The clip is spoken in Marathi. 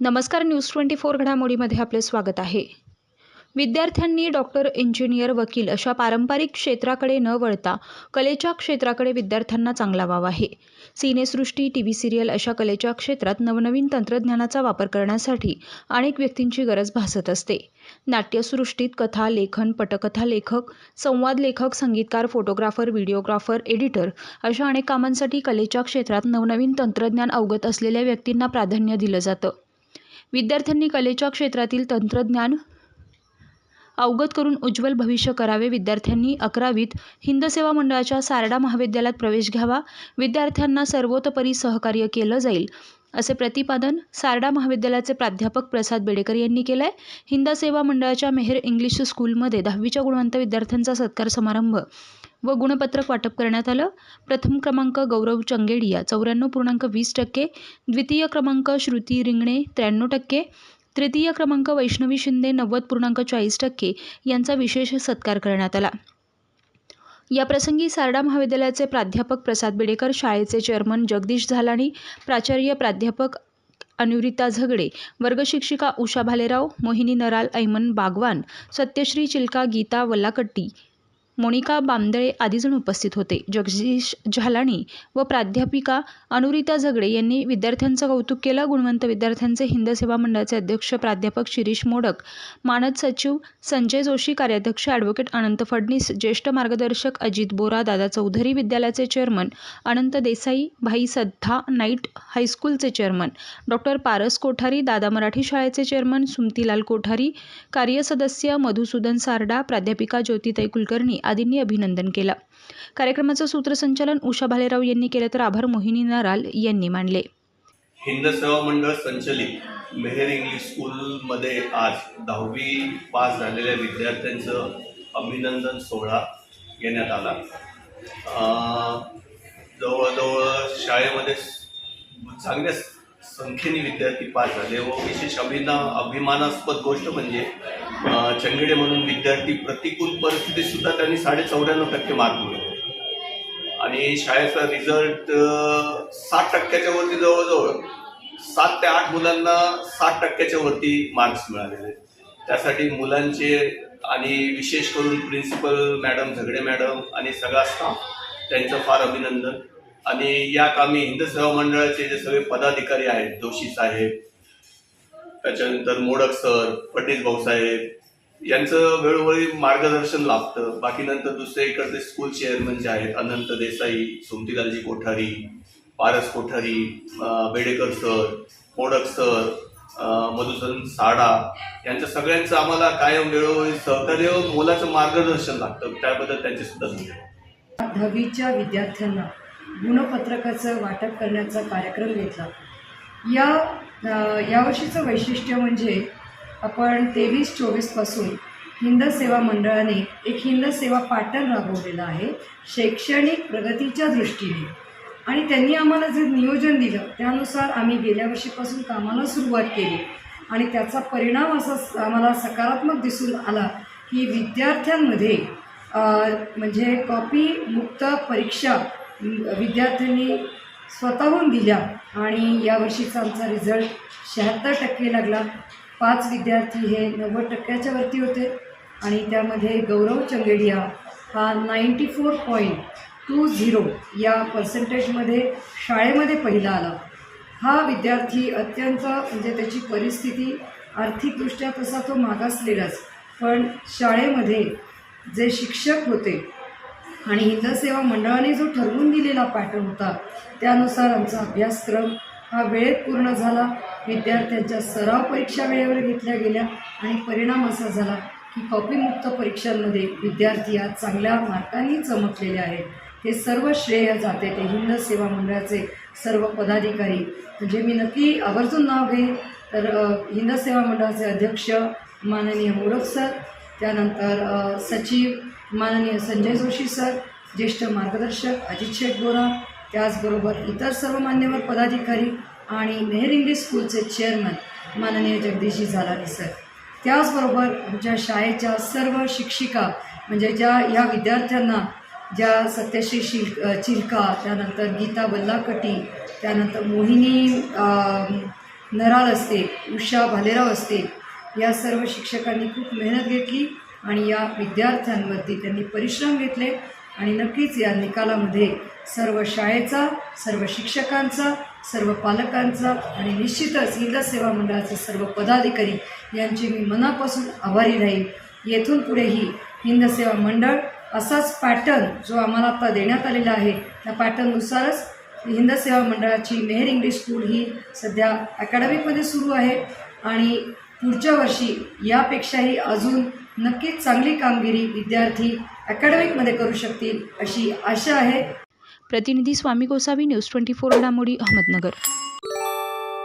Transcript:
नमस्कार. न्यूज 24 घडामोडीमध्ये आपले स्वागत आहे. विद्यार्थ्यांनी डॉक्टर, इंजिनियर, वकील अशा पारंपरिक क्षेत्राकडे न वळता कलेच्या क्षेत्राकडे विद्यार्थ्यांना चांगला वाव आहे. सिनेसृष्टी, टीव्ही सिरियल अशा कलेच्या क्षेत्रात नवनवीन तंत्रज्ञानाचा वापर करण्यासाठी अनेक व्यक्तींची गरज भासत असते. नाट्यसृष्टीत कथा लेखन, पटकथा लेखक, संवाद लेखक, संगीतकार, फोटोग्राफर, व्हिडिओग्राफर, एडिटर अशा अनेक कामांसाठी कलेच्या क्षेत्रात नवनवीन तंत्रज्ञान अवगत असलेल्या व्यक्तींना प्राधान्य दिलं जातं. विद्यार्थ्यांनी कलेच्या क्षेत्रातील तंत्रज्ञान अवगत करून उज्ज्वल भविष्य करावे. विद्यार्थ्यांनी 11वीत हिंद सेवा मंडळाच्या सारडा महाविद्यालयात प्रवेश घ्यावा. विद्यार्थ्यांना सर्वतोपरी सहकार्य केलं जाईल असे प्रतिपादन सारडा महाविद्यालयाचे प्राध्यापक प्रसाद बेडेकर यांनी केलं आहे. हिंद सेवा मंडळाच्या मेहर इंग्लिश स्कूलमध्ये 10वीच्या गुणवंत विद्यार्थ्यांचा सत्कार समारंभ व गुणपत्रक वाटप करण्यात आलं. प्रथम क्रमांक गौरव चंगेडिया 94.20%, द्वितीय क्रमांक श्रुती रिंगणे 93%, तृतीय क्रमांक वैष्णवी शिंदे 90.40% यांचा विशेष सत्कार करण्यात आला. याप्रसंगी सारडा महाविद्यालयाचे प्राध्यापक प्रसाद बेडेकर, शाळेचे चेअरमन जगदीश झालाणी, प्राचार्य प्राध्यापक अनुरिता झगडे, वर्गशिक्षिका उषा भालेराव, मोहिनी नराल, ऐमन बागवान, सत्यश्री चिलका, गीता वल्लाकट्टी, मोनिका बामदळे आदी जण उपस्थित होते. जगदीश झालाणी व प्राध्यापिका अनुरिता झगडे यांनी विद्यार्थ्यांचं कौतुक केलं. गुणवंत विद्यार्थ्यांचे हिंद सेवा मंडळाचे अध्यक्ष प्राध्यापक शिरीष मोडक, मानद सचिव संजय जोशी, कार्याध्यक्ष ॲडव्होकेट अनंत फडणीस, ज्येष्ठ मार्गदर्शक अजित बोरा, दादा चौधरी, विद्यालयाचे चेअरमन अनंत देसाई, भाई सद्धा नाईट हायस्कूलचे चेअरमन डॉक्टर पारस कोठारी, दादा मराठी शाळेचे चेअरमन सुमतीलाल कोठारी, कार्यसदस्य मधुसूदन सारडा, प्राध्यापिका ज्योतिताई कुलकर्णी आदींनी अभिनंदन केलं. कार्यक्रमाचं सूत्रसंचालन उषा भालेराव यांनी केलं तर आभार मोहिनी नराल यांनी मानले. हिंद सेवा मंडळ संचलित मेहर इंग्लिश स्कूलमध्ये आज 10वी पास झालेल्या विद्यार्थ्यांचं अभिनंदन सोहळा घेण्यात आला. जवळजवळ शाळेमध्ये चांगल्या संख्येने विद्यार्थी पास झाले व विशेष अभिमानास्पद गोष्ट म्हणजे चंगेडे म्हणून विद्यार्थी प्रतिकूल परिस्थितीत सुद्धा त्यांनी 94.5% मार्क मिळवले आणि शाळेचा रिझल्ट 60% वरती, जवळजवळ 7 ते 8 मुलांना 60% वरती मार्क्स मिळालेले. त्यासाठी मुलांचे आणि विशेष करून प्रिन्सिपल मॅडम झगडे मॅडम आणि सगळा स्टाफ त्यांचं फार अभिनंदन. आणि या कामी हिंद सेवा मंडळाचे जे सगळे पदाधिकारी आहेत, जोशी साहेब, त्याच्यानंतर मोडक सर, फडणीस भाऊसाहेब यांचं वेळोवेळी मार्गदर्शन लाभतं. बाकी नंतर दुसऱ्या इकडचे स्कूल चेअरमन जे आहेत अनंत देसाई, सुमतीलालजी कोठारी, पारस कोठारी, बेडेकर सर, मोडक सर, मधुसूदन सारडा यांच्या सगळ्यांचं आम्हाला कायम वेळोवेळी सहकार्य व मोलाचं मार्गदर्शन लागतं. त्याबद्दल त्यांचे सुद्धा धन्यवाद. 10वीच्या विद्यार्थ्यांना गुणपत्रकाचं वाटप करण्याचा कार्यक्रम घेतला. यावर्षीचं वैशिष्ट्य म्हणजे आपण 23-24 पासून हिंद सेवा मंडळाने एक हिंद सेवा पॅटर्न राबवलेला आहे शैक्षणिक प्रगतीच्या दृष्टीने. आणि त्यांनी आम्हाला जे नियोजन दिलं त्यानुसार आम्ही गेल्या वर्षीपासून कामाला सुरुवात केली आणि त्याचा परिणाम असा आम्हाला सकारात्मक दिसून आला की विद्यार्थ्यांमध्ये म्हणजे कॉपी मुक्त परीक्षा विद्यार्थ्यांनी स्वतःहून दिल्या आणि यावर्षीचा आमचा रिझल्ट 76% लागला. 5 विद्यार्थी हे 90% वरती होते आणि त्यामध्ये गौरव चंगेडिया हा 94.20 या पर्सेंटेजमध्ये शाळेमध्ये पहिला आला. हा विद्यार्थी अत्यंत म्हणजे त्याची परिस्थिती आर्थिकदृष्ट्या तसा तो मागासलेलाच, पण शाळेमध्ये जे शिक्षक होते आणि हिंद सेवा मंडळाने जो ठरवून दिलेला पॅटर्न होता त्यानुसार आमचा अभ्यासक्रम हा वेळेत पूर्ण झाला. विद्यार्थ्यांच्या सराव परीक्षा वेळेवर घेतल्या गेल्या आणि परिणाम असा झाला की कॉपीमुक्त परीक्षांमध्ये विद्यार्थी आज चांगल्या मार्कांनी चमकलेले आहेत. हे सर्व श्रेय जाते ते हिंद सेवा मंडळाचे सर्व पदाधिकारी. म्हणजे मी नक्की आवर्जून नाव घेईन तर हिंद सेवा मंडळाचे अध्यक्ष माननीय मोडक सर, त्यानंतर सचिव माननीय संजय जोशी सर, ज्येष्ठ मार्गदर्शक अजित शेठ बोरा, त्याचबरोबर इतर सर्व मान्यवर पदाधिकारी आणि मेहर इंग्लिश स्कूलचे चेअरमन माननीय जगदीशजी झालाणी सर, त्याचबरोबर आमच्या शाळेच्या सर्व शिक्षिका म्हणजे ज्या ह्या विद्यार्थ्यांना ज्या सत्यश्री चिलका, त्यानंतर गीता वल्लाकटी, त्यानंतर मोहिनी नराल असतील, उषा भालेराव असतील, या सर्व शिक्षकांनी खूप मेहनत घेतली आणि या विद्यार्थ्यांवरती त्यांनी परिश्रम घेतले आणि नक्कीच या निकालामध्ये सर्व शाळेचा, सर्व शिक्षकांचा, सर्व पालकांचा आणि निश्चितच हिंद सेवा मंडळाचे सर्व पदाधिकारी यांचे मी मनापासून आभारी राहील. येथून पुढेही हिंद सेवा मंडळ असाच पॅटर्न जो आम्हाला आता देण्यात आलेला आहे त्या पॅटर्ननुसारच हिंद सेवा मंडळाची मेहर इंग्लिश स्कूल ही सध्या अकॅडमिकमध्ये सुरू आहे आणि पुढच्या वर्षी यापेक्षाही अजून नक्कीच चांगली कामगिरी विद्यार्थी अकॅडमिकमध्ये करू शकतील अशी आशा आहे. प्रतिनिधी स्वामी गोसावी, न्यूज 24 घडामोडी, अहमदनगर.